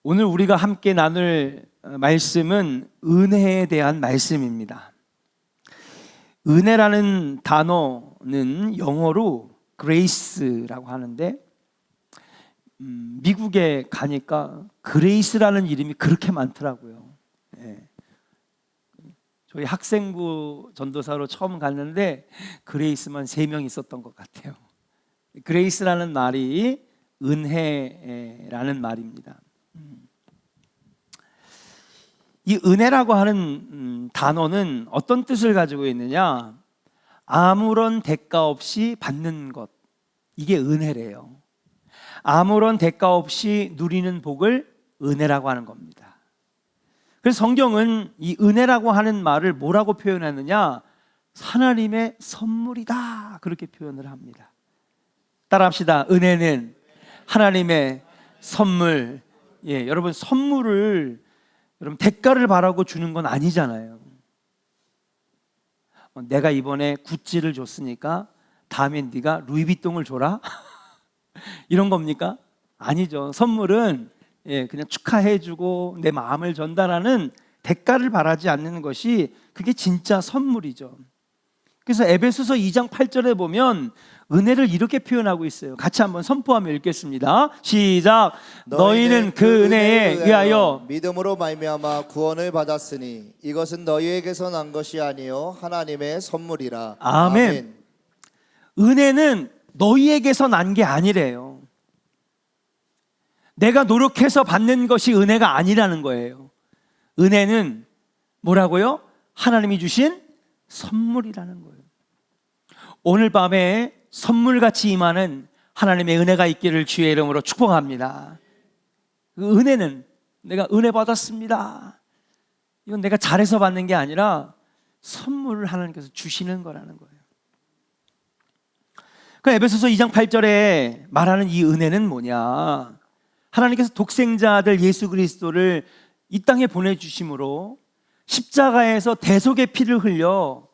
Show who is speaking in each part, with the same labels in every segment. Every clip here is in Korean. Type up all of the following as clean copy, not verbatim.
Speaker 1: 오늘 우리가 함께 나눌 말씀은 은혜에 대한 말씀입니다. 은혜라는 단어는 영어로 grace라고 하는데 미국에 가니까 그레이스라는 이름이 그렇게 많더라고요. 저희 학생부 전도사로 처음 갔는데 그레이스만 3명 있었던 것 같아요. 그레이스라는 말이 은혜라는 말입니다. 이 은혜라고 하는 단어는 어떤 뜻을 가지고 있느냐? 아무런 대가 없이 받는 것, 이게 은혜래요. 아무런 대가 없이 누리는 복을 은혜라고 하는 겁니다. 그래서 성경은 이 은혜라고 하는 말을 뭐라고 표현하느냐? 하나님의 선물이다, 그렇게 표현을 합니다. 따라합시다. 은혜는 하나님의 선물. 여러분, 선물을 여러분 대가를 바라고 주는 건 아니잖아요. 내가 이번에 구찌를 줬으니까 다음엔 네가 루이비통을 줘라? 이런 겁니까? 아니죠. 선물은 그냥 축하해주고 내 마음을 전달하는 대가를 바라지 않는 것이 그게 진짜 선물이죠. 그래서 에베소서 2장 8절에 보면 은혜를 이렇게 표현하고 있어요. 같이 한번 선포하며 읽겠습니다. 시작. 너희는 그 은혜에 의하여
Speaker 2: 믿음으로 말미암아 구원을 받았으니 이것은 너희에게서 난 것이 아니요 하나님의 선물이라.
Speaker 1: 아멘. 은혜는 너희에게서 난 게 아니래요. 내가 노력해서 받는 것이 은혜가 아니라는 거예요. 은혜는 뭐라고요? 하나님이 주신 선물이라는 거예요. 오늘 밤에 선물같이 임하는 하나님의 은혜가 있기를 주의 이름으로 축복합니다. 그 은혜는 내가 은혜 받았습니다. 이건 내가 잘해서 받는 게 아니라 선물을 하나님께서 주시는 거라는 거예요. 그 에베소서 2장 8절에 말하는 이 은혜는 뭐냐? 하나님께서 독생자 아들 예수 그리스도를 이 땅에 보내주심으로 십자가에서 대속의 피를 흘려,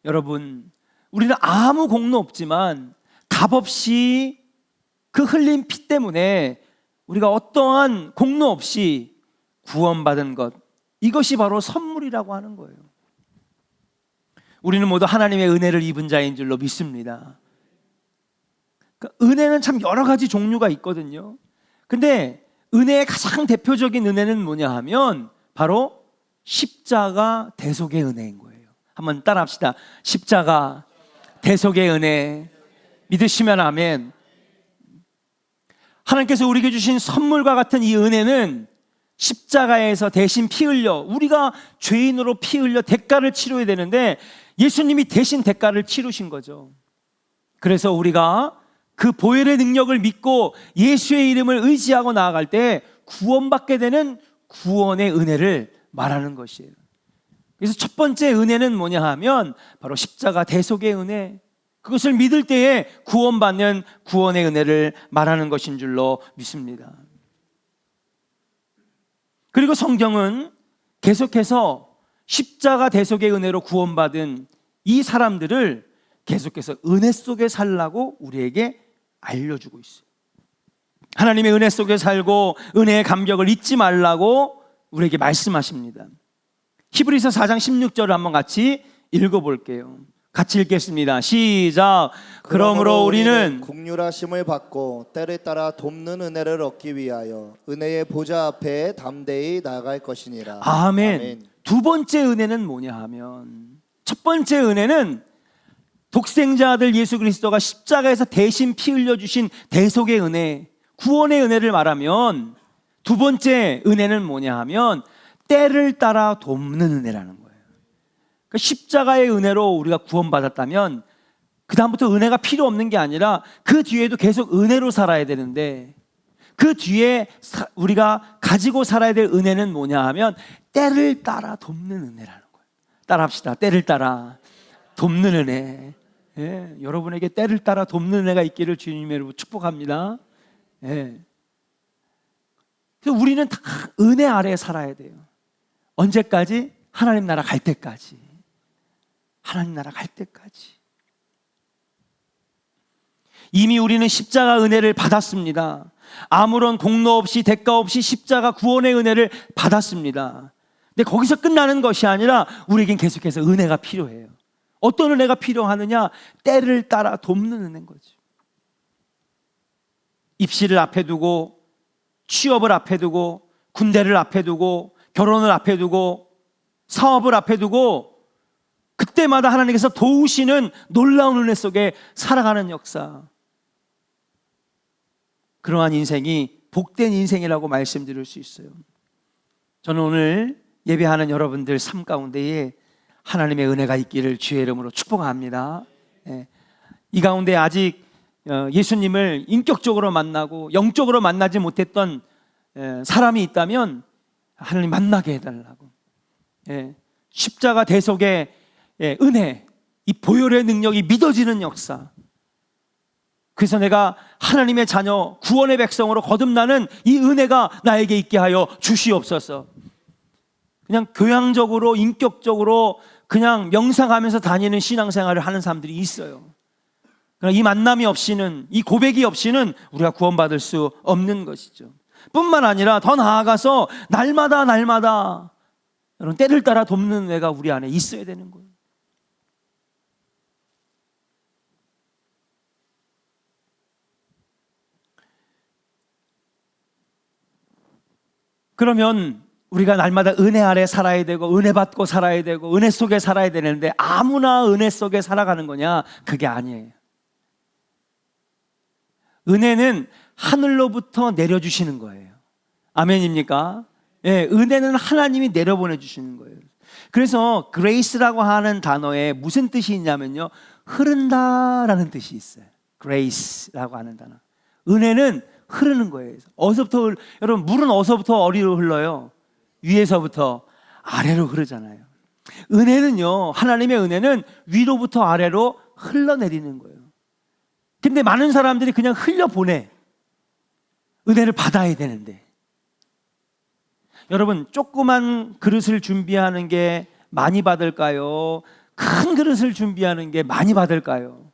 Speaker 1: 여러분, 우리는 아무 공로 없지만 값없이 그 흘린 피 때문에 우리가 어떠한 공로 없이 구원받은 것, 이것이 바로 선물이라고 하는 거예요. 우리는 모두 하나님의 은혜를 입은 자인 줄로 믿습니다. 그러니까 은혜는 참 여러 가지 종류가 있거든요. 근데 은혜의 가장 대표적인 은혜는 뭐냐 하면 바로 십자가 대속의 은혜인 거예요. 한번 따라합시다. 십자가 대속의 은혜. 믿으시면 아멘. 하나님께서 우리에게 주신 선물과 같은 이 은혜는 십자가에서 대신 피 흘려, 우리가 죄인으로 피 흘려 대가를 치러야 되는데 예수님이 대신 대가를 치르신 거죠. 그래서 우리가 그 보혈의 능력을 믿고 예수의 이름을 의지하고 나아갈 때 구원받게 되는 구원의 은혜를 말하는 것이에요. 그래서 첫 번째 은혜는 뭐냐 하면 바로 십자가 대속의 은혜, 그것을 믿을 때에 구원받는 구원의 은혜를 말하는 것인 줄로 믿습니다. 그리고 성경은 계속해서 십자가 대속의 은혜로 구원받은 이 사람들을 계속해서 은혜 속에 살라고 우리에게 알려주고 있어요. 하나님의 은혜 속에 살고 은혜의 감격을 잊지 말라고 우리에게 말씀하십니다. 히브리서 4장 16절을 한번 같이 읽어볼게요. 같이 읽겠습니다. 시작. 그러므로 우리는
Speaker 2: 긍휼하심을 받고 때를 따라 돕는 은혜를 얻기 위하여 은혜의 보좌 앞에 담대히 나아갈 것이니라.
Speaker 1: 아멘.
Speaker 2: 아멘.
Speaker 1: 두 번째 은혜는 뭐냐 하면, 첫 번째 은혜는 독생자 아들 예수 그리스도가 십자가에서 대신 피 흘려주신 대속의 은혜, 구원의 은혜를 말하면, 두 번째 은혜는 뭐냐 하면 때를 따라 돕는 은혜라는 거예요. 그러니까 십자가의 은혜로 우리가 구원받았다면 그 다음부터 은혜가 필요 없는 게 아니라 그 뒤에도 계속 은혜로 살아야 되는데, 그 뒤에 우리가 가지고 살아야 될 은혜는 뭐냐 하면 때를 따라 돕는 은혜라는 거예요. 따라합시다. 때를 따라 돕는 은혜. 여러분에게 때를 따라 돕는 은혜가 있기를 주님의 이름으로 축복합니다. 그래서 우리는 다 은혜 아래에 살아야 돼요. 언제까지? 하나님 나라 갈 때까지. 하나님 나라 갈 때까지. 이미 우리는 십자가 은혜를 받았습니다. 아무런 공로 없이 대가 없이 십자가 구원의 은혜를 받았습니다. 근데 거기서 끝나는 것이 아니라 우리에겐 계속해서 은혜가 필요해요. 어떤 은혜가 필요하느냐? 때를 따라 돕는 은혜인 거죠. 입시를 앞에 두고, 취업을 앞에 두고, 군대를 앞에 두고, 결혼을 앞에 두고, 사업을 앞에 두고, 그때마다 하나님께서 도우시는 놀라운 은혜 속에 살아가는 역사. 그러한 인생이 복된 인생이라고 말씀드릴 수 있어요. 저는 오늘 예배하는 여러분들 삶 가운데에 하나님의 은혜가 있기를 주의 이름으로 축복합니다. 이 가운데 아직 예수님을 인격적으로 만나고 영적으로 만나지 못했던 사람이 있다면 하나님 만나게 해달라고. 십자가 대속의 은혜, 이 보혈의 능력이 믿어지는 역사. 그래서 내가 하나님의 자녀, 구원의 백성으로 거듭나는 이 은혜가 나에게 있게 하여 주시옵소서. 그냥 교양적으로, 인격적으로 그냥 명상하면서 다니는 신앙생활을 하는 사람들이 있어요. 그러나 이 만남이 없이는, 이 고백이 없이는 우리가 구원받을 수 없는 것이죠. 뿐만 아니라 더 나아가서 날마다 여러분 때를 따라 돕는 은혜가 우리 안에 있어야 되는 거예요. 그러면 우리가 날마다 은혜 아래 살아야 되고 은혜 받고 살아야 되고 은혜 속에 살아야 되는데 아무나 은혜 속에 살아가는 거냐? 그게 아니에요. 은혜는 하늘로부터 내려주시는 거예요. 아멘입니까? 은혜는 하나님이 내려보내주시는 거예요. 그래서 grace라고 하는 단어에 무슨 뜻이 있냐면요, 흐른다라는 뜻이 있어요. grace라고 하는 단어. 은혜는 흐르는 거예요. 어디서부터 여러분, 물은 어디서부터 어디로 흘러요? 위에서부터 아래로 흐르잖아요. 은혜는요, 하나님의 은혜는 위로부터 아래로 흘러내리는 거예요. 근데 많은 사람들이 그냥 흘려보내. 은혜를 받아야 되는데. 여러분, 조그만 그릇을 준비하는 게 많이 받을까요? 큰 그릇을 준비하는 게 많이 받을까요?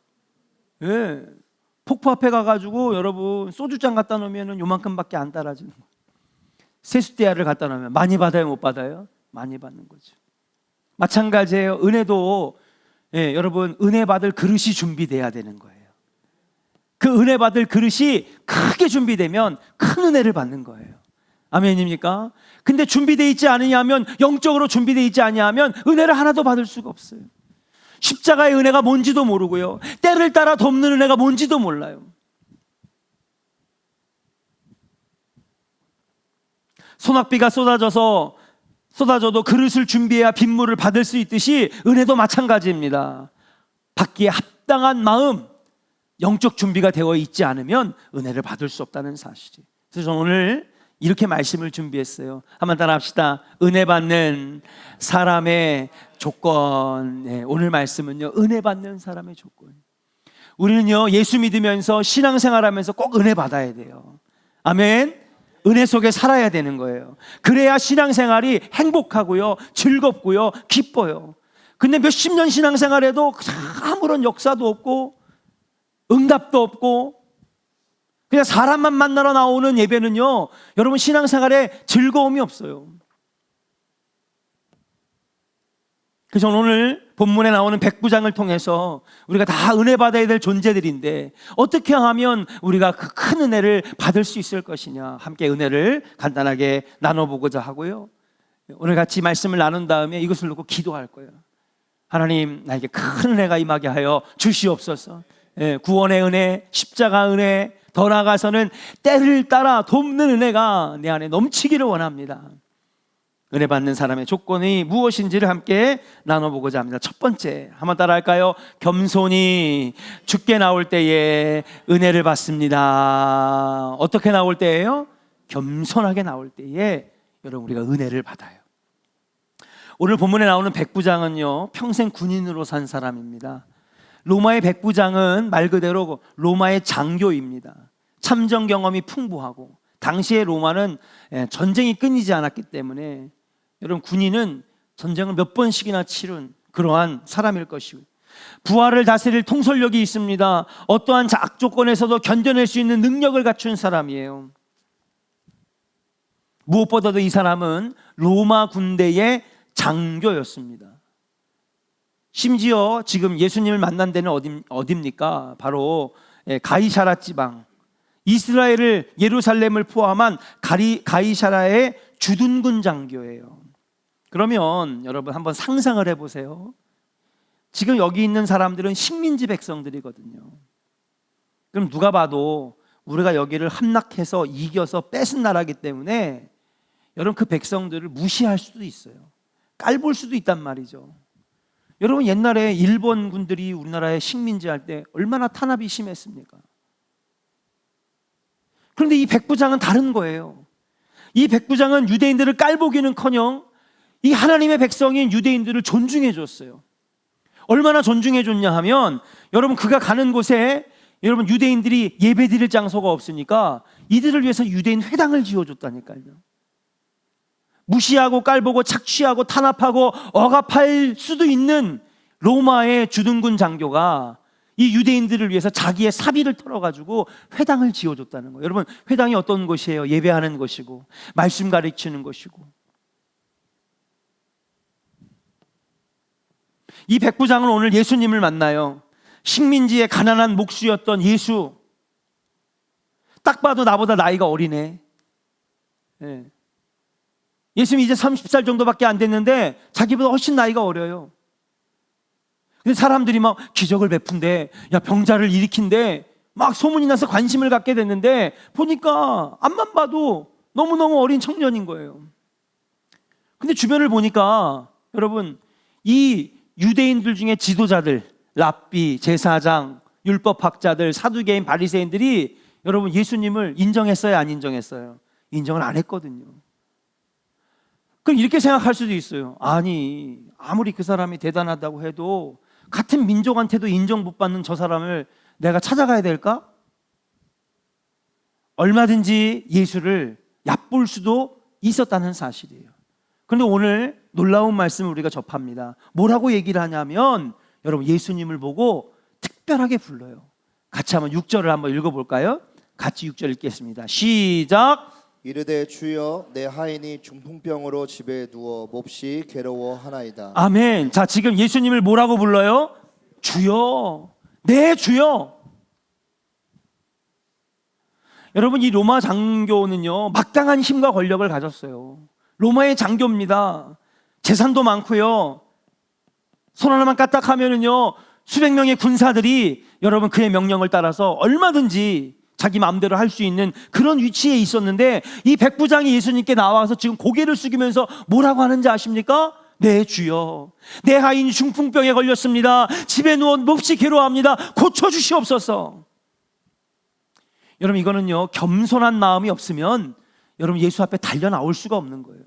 Speaker 1: 폭포 앞에 가가지고 여러분 소주잔 갖다 놓으면 요만큼밖에 안 따라지는 거예요. 세숫대야를 갖다 놓으면 많이 받아요, 못 받아요? 많이 받는 거죠. 마찬가지예요. 은혜도 여러분 은혜 받을 그릇이 준비돼야 되는 거예요. 그 은혜 받을 그릇이 크게 준비되면 큰 은혜를 받는 거예요. 아멘입니까? 근데 준비되어 있지 않으냐면, 영적으로 준비되어 있지 않으냐면 은혜를 하나도 받을 수가 없어요. 십자가의 은혜가 뭔지도 모르고요, 때를 따라 돕는 은혜가 뭔지도 몰라요. 소낙비가 쏟아져도 그릇을 준비해야 빗물을 받을 수 있듯이 은혜도 마찬가지입니다. 받기에 합당한 마음, 영적 준비가 되어 있지 않으면 은혜를 받을 수 없다는 사실이. 그래서 저는 오늘 이렇게 말씀을 준비했어요. 한번 따라 합시다. 은혜 받는 사람의 조건. 오늘 말씀은요, 은혜 받는 사람의 조건. 우리는요, 예수 믿으면서 신앙생활하면서 꼭 은혜 받아야 돼요. 아멘. 은혜 속에 살아야 되는 거예요. 그래야 신앙생활이 행복하고요, 즐겁고요, 기뻐요. 근데 몇십 년 신앙생활에도 아무런 역사도 없고 응답도 없고 그냥 사람만 만나러 나오는 예배는요, 여러분 신앙생활에 즐거움이 없어요. 그래서 오늘 본문에 나오는 백부장을 통해서 우리가 다 은혜 받아야 될 존재들인데 어떻게 하면 우리가 그 큰 은혜를 받을 수 있을 것이냐, 함께 은혜를 간단하게 나눠보고자 하고요, 오늘 같이 말씀을 나눈 다음에 이것을 놓고 기도할 거예요. 하나님, 나에게 큰 은혜가 임하게 하여 주시옵소서. 구원의 은혜, 십자가 은혜, 더 나아가서는 때를 따라 돕는 은혜가 내 안에 넘치기를 원합니다. 은혜 받는 사람의 조건이 무엇인지를 함께 나눠보고자 합니다. 첫 번째, 한번 따라 할까요? 겸손히 주께 나올 때에 은혜를 받습니다. 어떻게 나올 때예요? 겸손하게 나올 때에 여러분 우리가 은혜를 받아요. 오늘 본문에 나오는 백부장은요, 평생 군인으로 산 사람입니다. 로마의 백부장은 말 그대로 로마의 장교입니다. 참전 경험이 풍부하고 당시의 로마는 전쟁이 끊이지 않았기 때문에 여러분 군인은 전쟁을 몇 번씩이나 치른 그러한 사람일 것이고, 부하를 다스릴 통솔력이 있습니다. 어떠한 악조건에서도 견뎌낼 수 있는 능력을 갖춘 사람이에요. 무엇보다도 이 사람은 로마 군대의 장교였습니다. 심지어 지금 예수님을 만난 데는 어디입니까? 바로 가이사라 지방, 이스라엘을, 예루살렘을 포함한 가이사라의 주둔군 장교예요. 그러면 여러분 한번 상상을 해보세요. 지금 여기 있는 사람들은 식민지 백성들이거든요. 그럼 누가 봐도 우리가 여기를 함락해서 이겨서 뺏은 나라이기 때문에 여러분 그 백성들을 무시할 수도 있어요. 깔볼 수도 있단 말이죠. 여러분 옛날에 일본 군들이 우리나라에 식민지 할 때 얼마나 탄압이 심했습니까? 그런데 이 백부장은 다른 거예요. 이 백부장은 유대인들을 깔보기는커녕 이 하나님의 백성인 유대인들을 존중해 줬어요. 얼마나 존중해 줬냐 하면 여러분 그가 가는 곳에 여러분 유대인들이 예배드릴 장소가 없으니까 이들을 위해서 유대인 회당을 지어줬다니까요. 무시하고 깔보고 착취하고 탄압하고 억압할 수도 있는 로마의 주둔군 장교가 이 유대인들을 위해서 자기의 사비를 털어가지고 회당을 지어줬다는 거예요. 여러분 회당이 어떤 곳이에요? 예배하는 곳이고 말씀 가르치는 곳이고. 이 백부장은 오늘 예수님을 만나요. 식민지의 가난한 목수였던 예수. 딱 봐도 나보다 나이가 어리네. 예. 예수님이 이제 30살 정도밖에 안 됐는데 자기보다 훨씬 나이가 어려요. 근데 사람들이 막 기적을 베푼대, 야 병자를 일으킨대, 막 소문이 나서 관심을 갖게 됐는데 보니까 앞만 봐도 너무너무 어린 청년인 거예요. 근데 주변을 보니까 여러분 이 유대인들 중에 지도자들, 랍비, 제사장, 율법학자들, 사두개인, 바리새인들이 여러분 예수님을 인정했어요, 안 인정했어요? 인정을 안 했거든요. 그럼 이렇게 생각할 수도 있어요. 아니 아무리 그 사람이 대단하다고 해도 같은 민족한테도 인정 못 받는 저 사람을 내가 찾아가야 될까? 얼마든지 예수를 얕볼 수도 있었다는 사실이에요. 그런데 오늘 놀라운 말씀을 우리가 접합니다. 뭐라고 얘기를 하냐면 여러분 예수님을 보고 특별하게 불러요. 같이 한번 6절을 한번 읽어볼까요? 같이 6절 읽겠습니다. 시작.
Speaker 2: 이르되 주여 내 하인이 중풍병으로 집에 누워 몹시 괴로워하나이다.
Speaker 1: 아멘. 자, 지금 예수님을 뭐라고 불러요? 주여. 네, 주여. 여러분 이 로마 장교는요 막강한 힘과 권력을 가졌어요. 로마의 장교입니다. 재산도 많고요. 손 하나만 까딱하면은요 수백 명의 군사들이 여러분 그의 명령을 따라서 얼마든지 자기 마음대로 할 수 있는 그런 위치에 있었는데 이 백부장이 예수님께 나와서 지금 고개를 숙이면서 뭐라고 하는지 아십니까? 네 주여, 내 하인이 중풍병에 걸렸습니다. 집에 누워 몹시 괴로워합니다. 고쳐주시옵소서. 여러분 이거는요 겸손한 마음이 없으면 여러분 예수 앞에 달려 나올 수가 없는 거예요.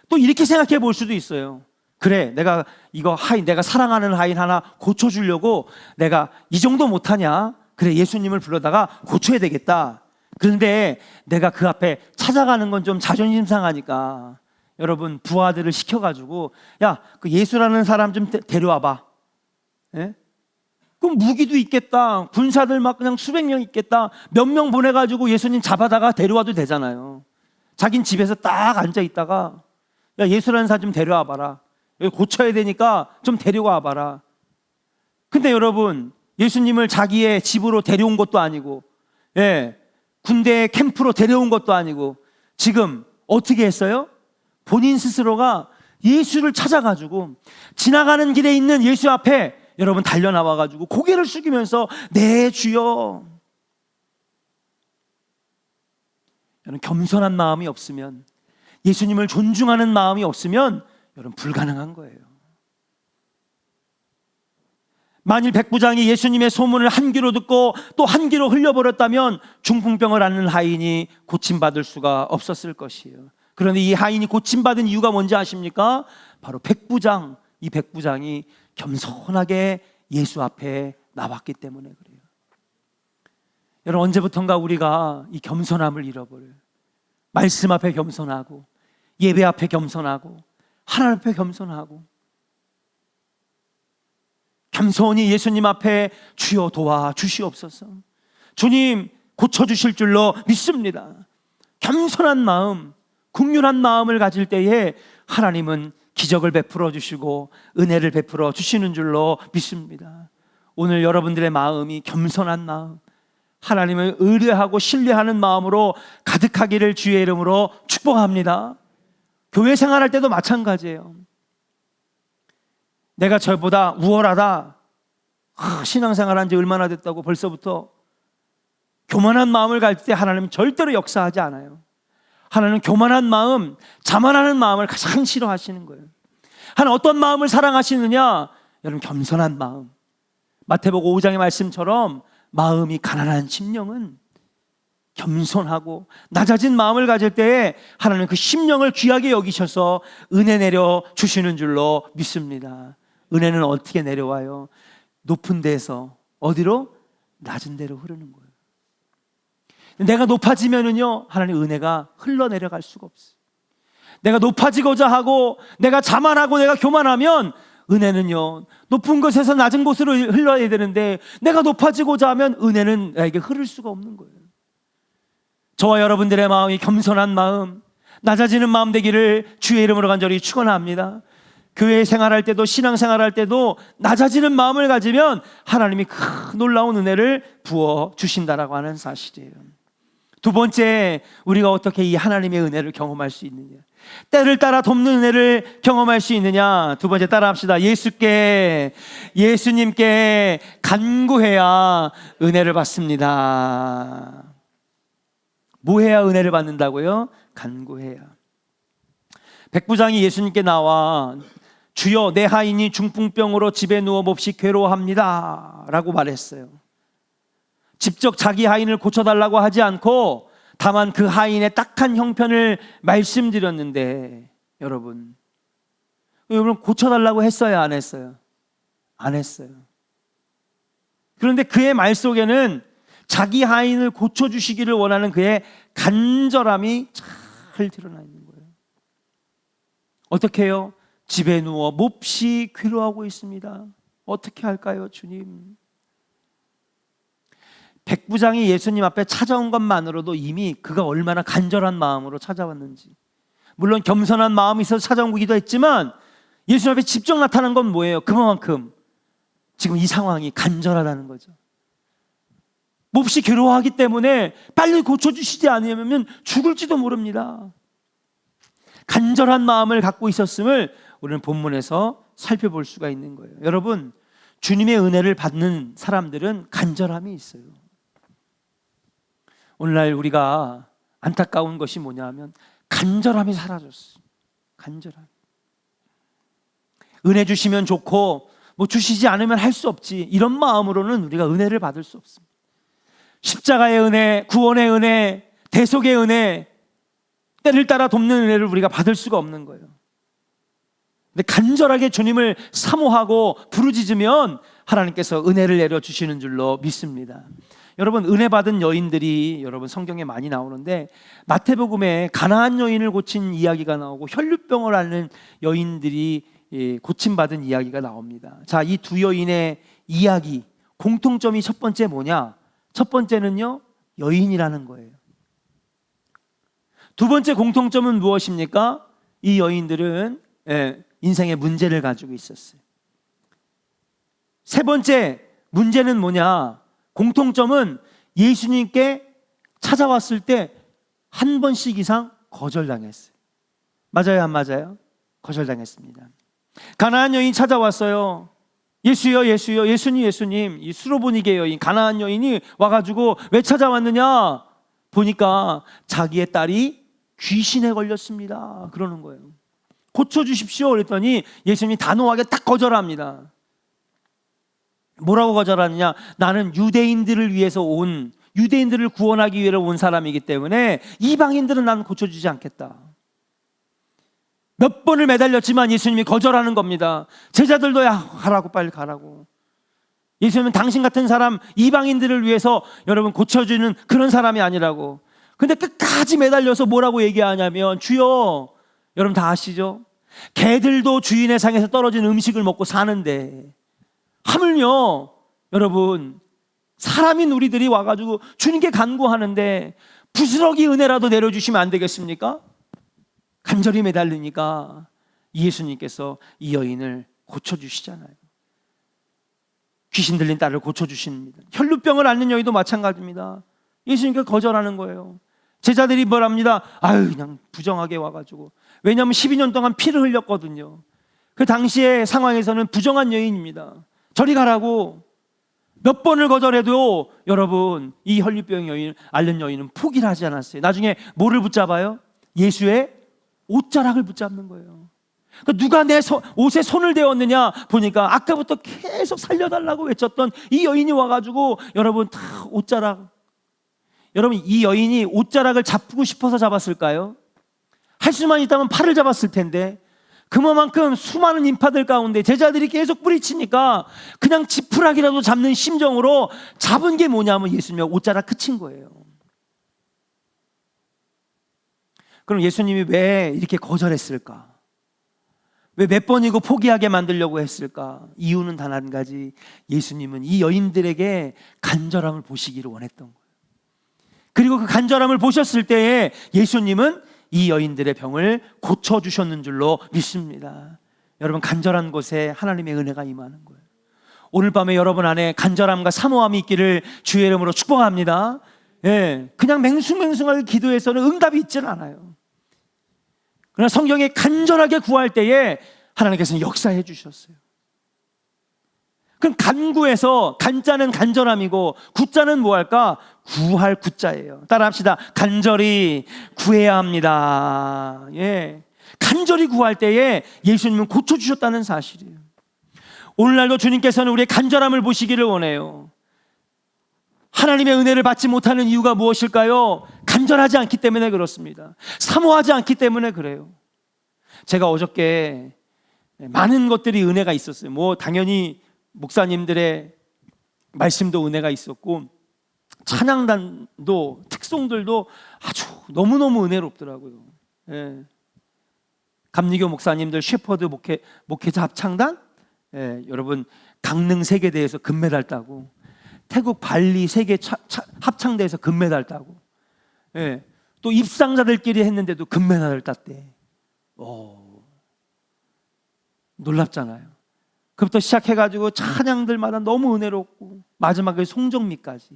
Speaker 1: 또 이렇게 생각해 볼 수도 있어요. 그래 내가 이거 하인, 내가 사랑하는 하인 하나 고쳐주려고 내가 이 정도 못하냐? 그래 예수님을 불러다가 고쳐야 되겠다. 그런데 내가 그 앞에 찾아가는 건 좀 자존심 상하니까 여러분 부하들을 시켜가지고 야 그 예수라는 사람 좀 데려와봐. 예? 그럼 무기도 있겠다. 군사들 막 그냥 수백 명 있겠다. 몇 명 보내가지고 예수님 잡아다가 데려와도 되잖아요. 자긴 집에서 딱 앉아 있다가 야 예수라는 사람 좀 데려와 봐라. 여기 고쳐야 되니까 좀 데려와 봐라. 근데 여러분 예수님을 자기의 집으로 데려온 것도 아니고 군대 캠프로 데려온 것도 아니고 지금 어떻게 했어요? 본인 스스로가 예수를 찾아가지고 지나가는 길에 있는 예수 앞에 여러분 달려나와가지고 고개를 숙이면서 네 주여. 여러분 겸손한 마음이 없으면, 예수님을 존중하는 마음이 없으면 여러분 불가능한 거예요. 만일 백부장이 예수님의 소문을 한 귀로 듣고 또 한 귀로 흘려버렸다면 중풍병을 앓는 하인이 고침받을 수가 없었을 것이에요. 그런데 이 하인이 고침받은 이유가 뭔지 아십니까? 바로 백부장, 이 백부장이 겸손하게 예수 앞에 나왔기 때문에 그래요. 여러분 언제부턴가 우리가 이 겸손함을 잃어버려요. 말씀 앞에 겸손하고 예배 앞에 겸손하고 하나님 앞에 겸손하고 겸손히 예수님 앞에 주여 도와주시옵소서. 주님 고쳐주실 줄로 믿습니다. 겸손한 마음, 긍휼한 마음을 가질 때에 하나님은 기적을 베풀어 주시고 은혜를 베풀어 주시는 줄로 믿습니다. 오늘 여러분들의 마음이 겸손한 마음, 하나님을 의뢰하고 신뢰하는 마음으로 가득하기를 주의 이름으로 축복합니다. 교회 생활할 때도 마찬가지예요. 내가 저보다 우월하다, 신앙생활한 지 얼마나 됐다고 벌써부터 교만한 마음을 가질 때 하나님은 절대로 역사하지 않아요. 하나님은 교만한 마음, 자만하는 마음을 가장 싫어하시는 거예요. 하나님 어떤 마음을 사랑하시느냐? 여러분 겸손한 마음. 마태복음 5장의 말씀처럼 마음이 가난한 심령은 겸손하고 낮아진 마음을 가질 때에 하나님은 그 심령을 귀하게 여기셔서 은혜 내려 주시는 줄로 믿습니다. 은혜는 어떻게 내려와요? 높은 데서 어디로? 낮은 데로 흐르는 거예요. 내가 높아지면은요, 하나님 은혜가 흘러내려갈 수가 없어요. 내가 높아지고자 하고 내가 자만하고 내가 교만하면 은혜는요, 높은 곳에서 낮은 곳으로 흘러야 되는데 내가 높아지고자 하면 은혜는 나에게 흐를 수가 없는 거예요. 저와 여러분들의 마음이 겸손한 마음, 낮아지는 마음 되기를 주의 이름으로 간절히 축원합니다. 교회 생활할 때도 신앙생활할 때도 낮아지는 마음을 가지면 하나님이 큰 놀라운 은혜를 부어 주신다라고 하는 사실이에요. 두 번째, 우리가 어떻게 이 하나님의 은혜를 경험할 수 있느냐, 때를 따라 돕는 은혜를 경험할 수 있느냐. 두 번째 따라합시다. 예수님께 간구해야 은혜를 받습니다. 뭐 해야 은혜를 받는다고요? 간구해야. 백부장이 예수님께 나와 주여 내 하인이 중풍병으로 집에 누워 몹시 괴로워합니다 라고 말했어요. 직접 자기 하인을 고쳐달라고 하지 않고 다만 그 하인의 딱한 형편을 말씀드렸는데, 여러분 고쳐달라고 했어요? 안 했어요? 안 했어요. 그런데 그의 말 속에는 자기 하인을 고쳐주시기를 원하는 그의 간절함이 잘 드러나 있는 거예요. 어떻게 해요? 집에 누워 몹시 괴로워하고 있습니다. 어떻게 할까요, 주님? 백부장이 예수님 앞에 찾아온 것만으로도 이미 그가 얼마나 간절한 마음으로 찾아왔는지, 물론 겸손한 마음이 있어서 찾아온 거기도 했지만 예수님 앞에 직접 나타난 건 뭐예요? 그만큼 지금 이 상황이 간절하다는 거죠. 몹시 괴로워하기 때문에 빨리 고쳐주시지 않으면 죽을지도 모릅니다. 간절한 마음을 갖고 있었음을 우리는 본문에서 살펴볼 수가 있는 거예요. 여러분, 주님의 은혜를 받는 사람들은 간절함이 있어요. 오늘날 우리가 안타까운 것이 뭐냐면 간절함이 사라졌어요. 간절함. 은혜 주시면 좋고 뭐 주시지 않으면 할 수 없지, 이런 마음으로는 우리가 은혜를 받을 수 없습니다. 십자가의 은혜, 구원의 은혜, 대속의 은혜, 때를 따라 돕는 은혜를 우리가 받을 수가 없는 거예요. 근데 간절하게 주님을 사모하고 부르짖으면 하나님께서 은혜를 내려주시는 줄로 믿습니다. 여러분, 은혜 받은 여인들이 여러분 성경에 많이 나오는데, 마태복음에 가나안 여인을 고친 이야기가 나오고 혈류병을 앓는 여인들이 고침받은 이야기가 나옵니다. 자, 이 두 여인의 이야기 공통점이 첫 번째 뭐냐? 첫 번째는요, 여인이라는 거예요. 두 번째 공통점은 무엇입니까? 이 여인들은 인생의 문제를 가지고 있었어요. 세 번째 문제는 뭐냐? 공통점은 예수님께 찾아왔을 때 한 번씩 이상 거절당했어요. 맞아요, 안 맞아요? 거절당했습니다. 가나안 여인 찾아왔어요. 예수여, 예수여, 예수님, 예수님. 이 수로보니게 여인, 가나안 여인이 와가지고 왜 찾아왔느냐? 보니까 자기의 딸이 귀신에 걸렸습니다 그러는 거예요. 고쳐주십시오 그랬더니 예수님이 단호하게 딱 거절합니다. 뭐라고 거절하느냐? 나는 유대인들을 위해서 온, 유대인들을 구원하기 위해 온 사람이기 때문에 이방인들은 나는 고쳐주지 않겠다. 몇 번을 매달렸지만 예수님이 거절하는 겁니다. 제자들도 야, 가라고, 빨리 가라고. 예수님은 당신 같은 사람, 이방인들을 위해서 여러분 고쳐주는 그런 사람이 아니라고. 근데 끝까지 매달려서 뭐라고 얘기하냐면, 주여, 여러분 다 아시죠? 개들도 주인의 상에서 떨어진 음식을 먹고 사는데 하물며 여러분 사람인 우리들이 와가지고 주님께 간구하는데 부스러기 은혜라도 내려주시면 안 되겠습니까? 간절히 매달리니까 예수님께서 이 여인을 고쳐주시잖아요. 귀신 들린 딸을 고쳐주십니다. 혈루병을 앓는 여인도 마찬가지입니다. 예수님께서 거절하는 거예요. 제자들이 뭐랍니다. 아유 그냥 부정하게 와가지고. 왜냐하면 12년 동안 피를 흘렸거든요. 그 당시의 상황에서는 부정한 여인입니다. 저리 가라고 몇 번을 거절해도 여러분 이 혈루병 여인 앓는 여인은 포기를 하지 않았어요. 나중에 뭐를 붙잡아요? 예수의 옷자락을 붙잡는 거예요. 그러니까 누가 내 옷에 손을 대었느냐 보니까 아까부터 계속 살려달라고 외쳤던 이 여인이 와가지고 여러분 다 옷자락. 여러분 이 여인이 옷자락을 잡고 싶어서 잡았을까요? 할 수만 있다면 팔을 잡았을 텐데 그만큼 수많은 인파들 가운데 제자들이 계속 뿌리치니까 그냥 지푸라기라도 잡는 심정으로 잡은 게 뭐냐면 예수님의 옷자락 끝인 거예요. 그럼 예수님이 왜 이렇게 거절했을까? 왜 몇 번이고 포기하게 만들려고 했을까? 이유는 단 한 가지. 예수님은 이 여인들에게 간절함을 보시기를 원했던 거예요. 그리고 그 간절함을 보셨을 때에 예수님은 이 여인들의 병을 고쳐주셨는 줄로 믿습니다. 여러분 간절한 곳에 하나님의 은혜가 임하는 거예요. 오늘 밤에 여러분 안에 간절함과 사모함이 있기를 주의 이름으로 축복합니다. 예, 그냥 맹숭맹숭하게 기도해서는 응답이 있지는 않아요. 그러나 성경에 간절하게 구할 때에 하나님께서는 역사해 주셨어요. 그럼 간구에서 간자는 간절함이고 구자는 뭐할까? 구할 구자예요. 따라합시다. 간절히 구해야 합니다. 예, 간절히 구할 때에 예수님은 고쳐주셨다는 사실이에요. 오늘날도 주님께서는 우리의 간절함을 보시기를 원해요. 하나님의 은혜를 받지 못하는 이유가 무엇일까요? 간절하지 않기 때문에 그렇습니다. 사모하지 않기 때문에 그래요. 제가 어저께 많은 것들이 은혜가 있었어요. 뭐 당연히 목사님들의 말씀도 은혜가 있었고 찬양단도 특송들도 아주 너무너무 은혜롭더라고요. 예. 감리교 목사님들 셰퍼드 목회자 합창단, 예, 여러분 강릉 세계대회에서 금메달 따고 태국 발리 세계 합창대회에서 금메달 따고, 예, 또 입상자들끼리 했는데도 금메달을 땄대. 놀랍잖아요. 그부터 시작해가지고 찬양들마다 너무 은혜롭고 마지막에 송정미까지,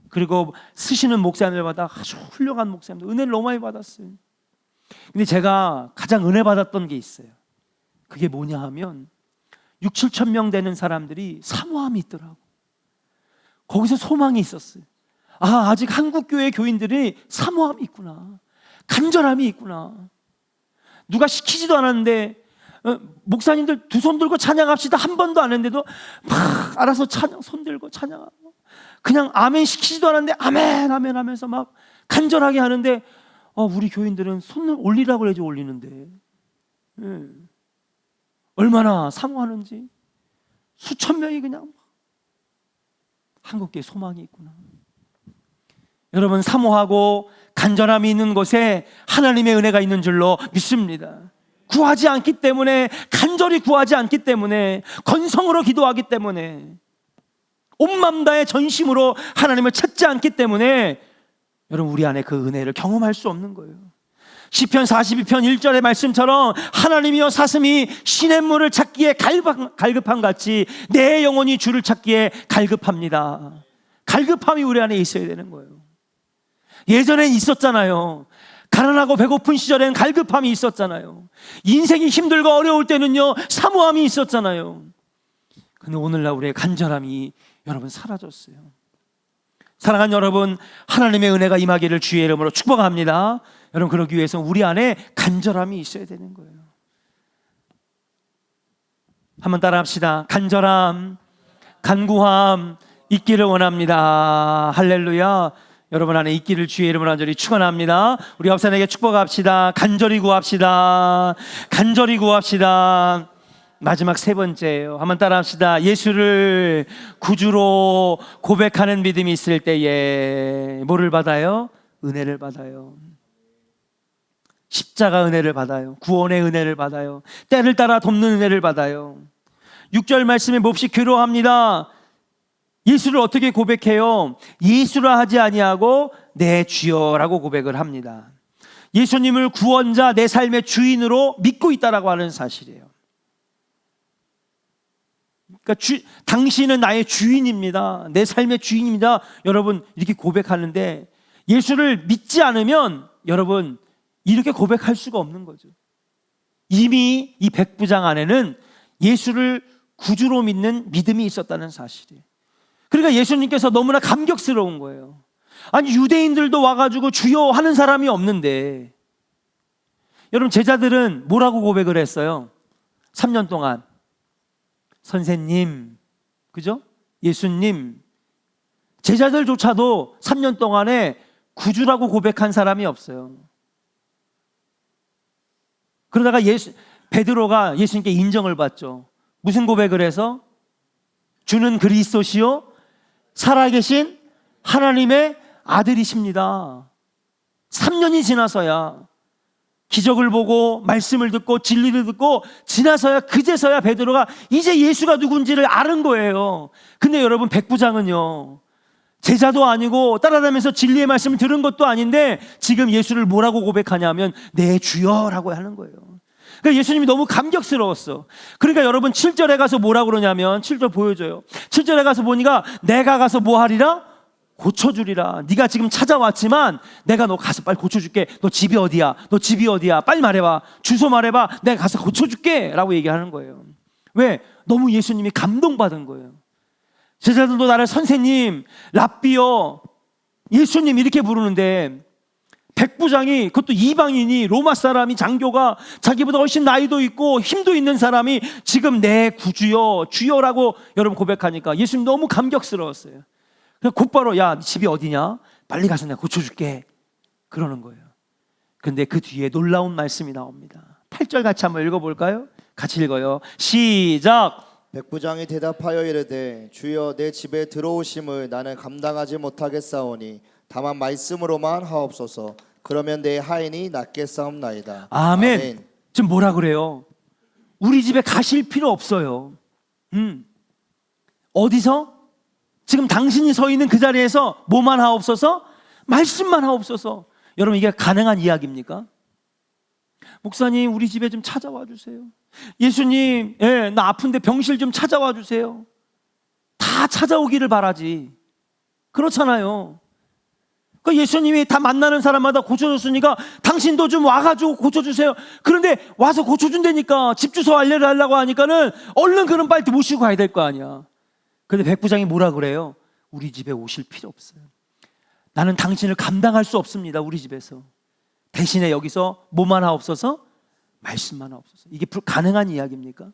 Speaker 1: 그리고 쓰시는 목사님들마다 아주 훌륭한 목사님들 은혜를 너무 많이 받았어요. 근데 제가 가장 은혜 받았던 게 있어요. 그게 뭐냐 하면 6, 7천 명 되는 사람들이 사모함이 있더라고. 거기서 소망이 있었어요. 아, 아직 한국교회 교인들이 사모함이 있구나, 간절함이 있구나. 누가 시키지도 않았는데 목사님들 두 손 들고 찬양합시다 한 번도 안 했는데도 막 알아서 찬양 손 들고 찬양하고, 그냥 아멘 시키지도 않았는데 아멘 아멘 하면서 막 간절하게 하는데 우리 교인들은 손을 올리라고 그래야지 올리는데, 예, 얼마나 사모하는지. 수천 명이 그냥 한국교회 소망이 있구나. 여러분 사모하고 간절함이 있는 곳에 하나님의 은혜가 있는 줄로 믿습니다. 구하지 않기 때문에, 간절히 구하지 않기 때문에, 건성으로 기도하기 때문에, 온 맘 다해 전심으로 하나님을 찾지 않기 때문에 여러분 우리 안에 그 은혜를 경험할 수 없는 거예요. 시편 42편 1절의 말씀처럼 하나님이여 사슴이 시냇물을 찾기에 갈급한 같이 내 영혼이 주를 찾기에 갈급합니다. 갈급함이 우리 안에 있어야 되는 거예요. 예전엔 있었잖아요. 가난하고 배고픈 시절엔 갈급함이 있었잖아요. 인생이 힘들고 어려울 때는요 사모함이 있었잖아요. 근데 오늘날 우리의 간절함이 여러분 사라졌어요. 사랑하는 여러분, 하나님의 은혜가 임하기를 주의 이름으로 축복합니다. 여러분 그러기 위해서 우리 안에 간절함이 있어야 되는 거예요. 한번 따라합시다. 간절함, 간구함 있기를 원합니다. 할렐루야. 여러분 안에 있기를 주의 이름으로 간절히 축원합니다. 우리 합산에게 축복합시다. 간절히 구합시다. 간절히 구합시다. 마지막 세 번째예요. 한번 따라합시다. 예수를 구주로 고백하는 믿음이 있을 때에 뭐를 받아요? 은혜를 받아요. 십자가 은혜를 받아요. 구원의 은혜를 받아요. 때를 따라 돕는 은혜를 받아요. 6절 말씀에 몹시 괴로워합니다. 예수를 어떻게 고백해요? 예수라 하지 아니하고 내 주여라고 고백을 합니다. 예수님을 구원자, 내 삶의 주인으로 믿고 있다라고 하는 사실이에요. 그러니까 당신은 나의 주인입니다. 내 삶의 주인입니다. 여러분 이렇게 고백하는데 예수를 믿지 않으면 여러분 이렇게 고백할 수가 없는 거죠. 이미 이 백부장 안에는 예수를 구주로 믿는 믿음이 있었다는 사실이에요. 그러니까 예수님께서 너무나 감격스러운 거예요. 아니 유대인들도 와가지고 주여 하는 사람이 없는데, 여러분 제자들은 뭐라고 고백을 했어요? 3년 동안 선생님, 그죠? 예수님. 제자들조차도 3년 동안에 구주라고 고백한 사람이 없어요. 그러다가 베드로가 예수님께 인정을 받죠. 무슨 고백을 해서? 주는 그리스도시요 살아계신 하나님의 아들이십니다. 3년이 지나서야, 기적을 보고 말씀을 듣고 진리를 듣고 지나서야, 그제서야 베드로가 이제 예수가 누군지를 아는 거예요. 근데 여러분 백부장은요, 제자도 아니고 따라다니면서 진리의 말씀을 들은 것도 아닌데 지금 예수를 뭐라고 고백하냐면 내 주여라고 하는 거예요. 그러니까 예수님이 너무 감격스러웠어. 그러니까 여러분 7절에 가서 뭐라고 그러냐면, 7절 보여줘요. 7절에 가서 보니까 내가 가서 뭐 하리라? 고쳐주리라. 네가 지금 찾아왔지만 내가 너 가서 빨리 고쳐줄게. 너 집이 어디야? 너 집이 어디야? 빨리 말해봐. 주소 말해봐. 내가 가서 고쳐줄게 라고 얘기하는 거예요. 왜? 너무 예수님이 감동받은 거예요. 제자들도 나를 선생님, 랍비요, 예수님 이렇게 부르는데 백부장이, 그것도 이방인이, 로마 사람이, 장교가, 자기보다 훨씬 나이도 있고 힘도 있는 사람이 지금 내 구주여, 주여라고 여러분 고백하니까 예수님 너무 감격스러웠어요. 그래서 곧바로 야, 집이 어디냐? 빨리 가서 내가 고쳐줄게 그러는 거예요. 근데 그 뒤에 놀라운 말씀이 나옵니다. 8절 같이 한번 읽어볼까요? 같이 읽어요. 시작.
Speaker 2: 백부장이 대답하여 이르되 주여 내 집에 들어오심을 나는 감당하지 못하겠사오니 다만 말씀으로만 하옵소서. 그러면 내 하인이 낫겠사옵나이다.
Speaker 1: 아멘.
Speaker 2: 아멘.
Speaker 1: 지금 뭐라 그래요? 우리 집에 가실 필요 없어요. 어디서? 지금 당신이 서 있는 그 자리에서 뭐만 하옵소서? 말씀만 하옵소서. 여러분 이게 가능한 이야기입니까? 목사님 우리 집에 좀 찾아와 주세요. 예수님, 나 아픈데 병실 좀 찾아와 주세요. 다 찾아오기를 바라지. 그렇잖아요. 그러니까 예수님이 다 만나는 사람마다 고쳐줬으니까 당신도 좀 와가지고 고쳐주세요. 그런데 와서 고쳐준다니까, 집 주소 알려달라고 하니까는 얼른 그럼 빨리 모시고 가야 될 거 아니야. 근데 백부장이 뭐라 그래요? 우리 집에 오실 필요 없어요. 나는 당신을 감당할 수 없습니다. 우리 집에서. 대신에 여기서 뭐만 하옵소서? 말씀만 하옵소서. 이게 가능한 이야기입니까?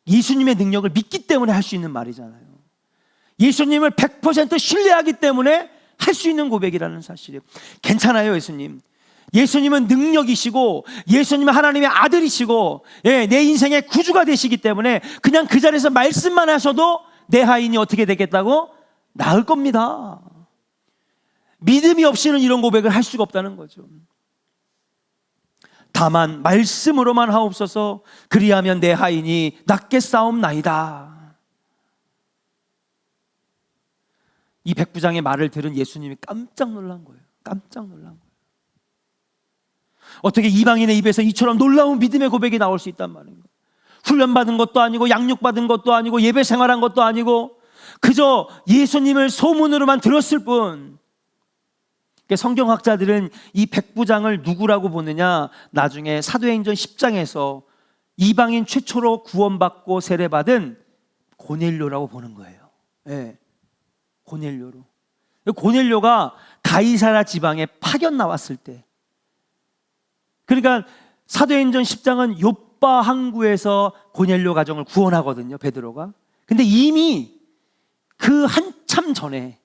Speaker 1: 예수님의 능력을 믿기 때문에 할 수 있는 말이잖아요. 예수님을 100% 신뢰하기 때문에 할 수 있는 고백이라는 사실이에요. 괜찮아요, 예수님. 예수님은 능력이시고 예수님은 하나님의 아들이시고 내 인생의 구주가 되시기 때문에 그냥 그 자리에서 말씀만 하셔도 내 하인이 어떻게 되겠다고? 나을 겁니다. 믿음이 없이는 이런 고백을 할 수가 없다는 거죠. 다만 말씀으로만 하옵소서. 그리하면 내 하인이 낫겠사옵나이다. 이 백부장의 말을 들은 예수님이 깜짝 놀란 거예요. 깜짝 놀란 거예요. 어떻게 이방인의 입에서 이처럼 놀라운 믿음의 고백이 나올 수 있단 말인가? 훈련받은 것도 아니고 양육받은 것도 아니고 예배 생활한 것도 아니고 그저 예수님을 소문으로만 들었을 뿐. 성경학자들은 이 백부장을 누구라고 보느냐, 나중에 사도행전 10장에서 이방인 최초로 구원받고 세례받은 고넬료라고 보는 거예요. 네. 고넬료로. 고넬료가 가이사랴 지방에 파견 나왔을 때, 그러니까 사도행전 10장은 요빠 항구에서 고넬료 가정을 구원하거든요, 베드로가. 근데 이미 그 한참 전에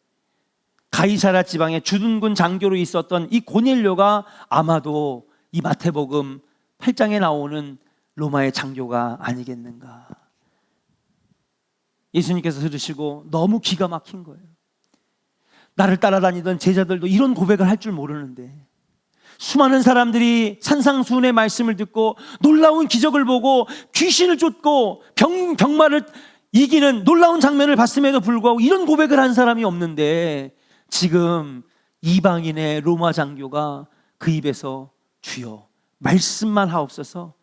Speaker 1: 가이사랴 지방의 주둔군 장교로 있었던 이 고넬료가 아마도 이 마태복음 8장에 나오는 로마의 장교가 아니겠는가. 예수님께서 들으시고 너무 기가 막힌 거예요. 나를 따라다니던 제자들도 이런 고백을 할 줄 모르는데 수많은 사람들이 산상수훈의 말씀을 듣고 놀라운 기적을 보고 귀신을 쫓고 병마를 이기는 놀라운 장면을 봤음에도 불구하고 이런 고백을 한 사람이 없는데, 지금 이방인의 로마 장교가 그 입에서 주여 말씀만 하옵소서,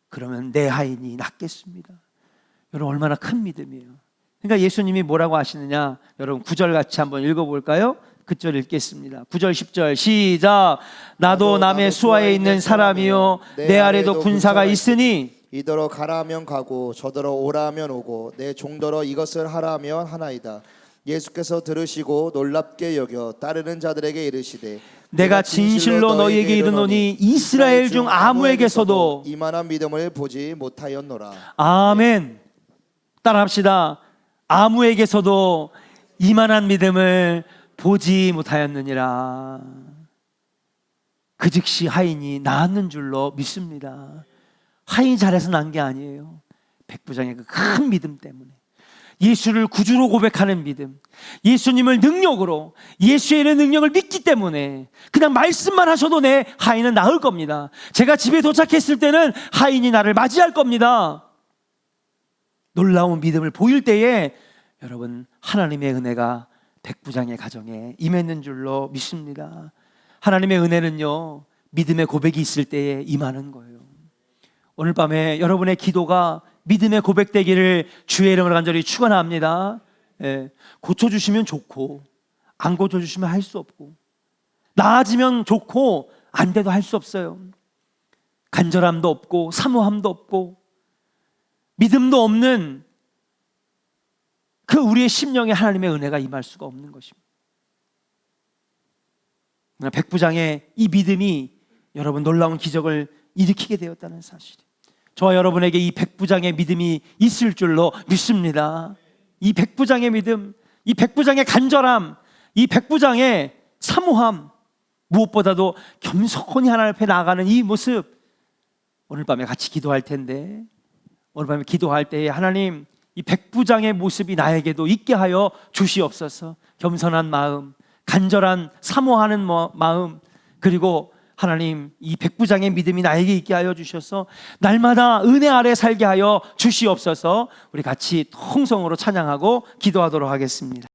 Speaker 1: 그러면 내 하인이 낫겠습니다. 여러분, 얼마나 큰 믿음이에요. 그러니까 예수님이 뭐라고 하시느냐, 여러분 9절 같이 한번 읽어볼까요? 9절 읽겠습니다. 9절 10절 시작. 나도 남의 수하에 있는 사람이요 내 아래도 군사가 있으니
Speaker 2: 이더러 가라 하면 가고 저더러 오라 하면 오고 내 종더러 이것을 하라 하면 하나이다. 예수께서 들으시고 놀랍게 여겨 따르는 자들에게 이르시되
Speaker 1: 내가 진실로 너희에게 이르노니 이스라엘 중 아무에게서도
Speaker 2: 이만한 믿음을 보지 못하였노라.
Speaker 1: 아멘. 따라합시다. 아무에게서도 이만한 믿음을 보지 못하였느니라. 그 즉시 하인이 나았는 줄로 믿습니다. 하인이 잘해서 난 게 아니에요. 백부장의 그 큰 믿음 때문에, 예수를 구주로 고백하는 믿음, 예수님을 능력으로, 예수의 능력을 믿기 때문에 그냥 말씀만 하셔도 내 하인은 나을 겁니다. 제가 집에 도착했을 때는 하인이 나를 맞이할 겁니다. 놀라운 믿음을 보일 때에 여러분, 하나님의 은혜가 백부장의 가정에 임했는 줄로 믿습니다. 하나님의 은혜는요, 믿음의 고백이 있을 때에 임하는 거예요. 오늘 밤에 여러분의 기도가 믿음의 고백되기를 주의 이름으로 간절히 축원합니다. 고쳐주시면 좋고 안 고쳐주시면 할 수 없고, 나아지면 좋고 안 돼도 할 수 없어요. 간절함도 없고 사모함도 없고 믿음도 없는 그 우리의 심령에 하나님의 은혜가 임할 수가 없는 것입니다. 백부장의 이 믿음이 여러분 놀라운 기적을 일으키게 되었다는 사실, 저와 여러분에게 이 백부장의 믿음이 있을 줄로 믿습니다. 이 백부장의 믿음, 이 백부장의 간절함, 이 백부장의 사모함, 무엇보다도 겸손히 하나님 앞에 나아가는 이 모습, 오늘 밤에 같이 기도할 텐데, 오늘 밤에 기도할 때에 하나님, 이 백부장의 모습이 나에게도 있게 하여 주시옵소서. 겸손한 마음, 간절한 사모하는 마음, 그리고 하나님, 이 백부장의 믿음이 나에게 있게 하여 주셔서 날마다 은혜 아래 살게 하여 주시옵소서. 우리 같이 통성으로 찬양하고 기도하도록 하겠습니다.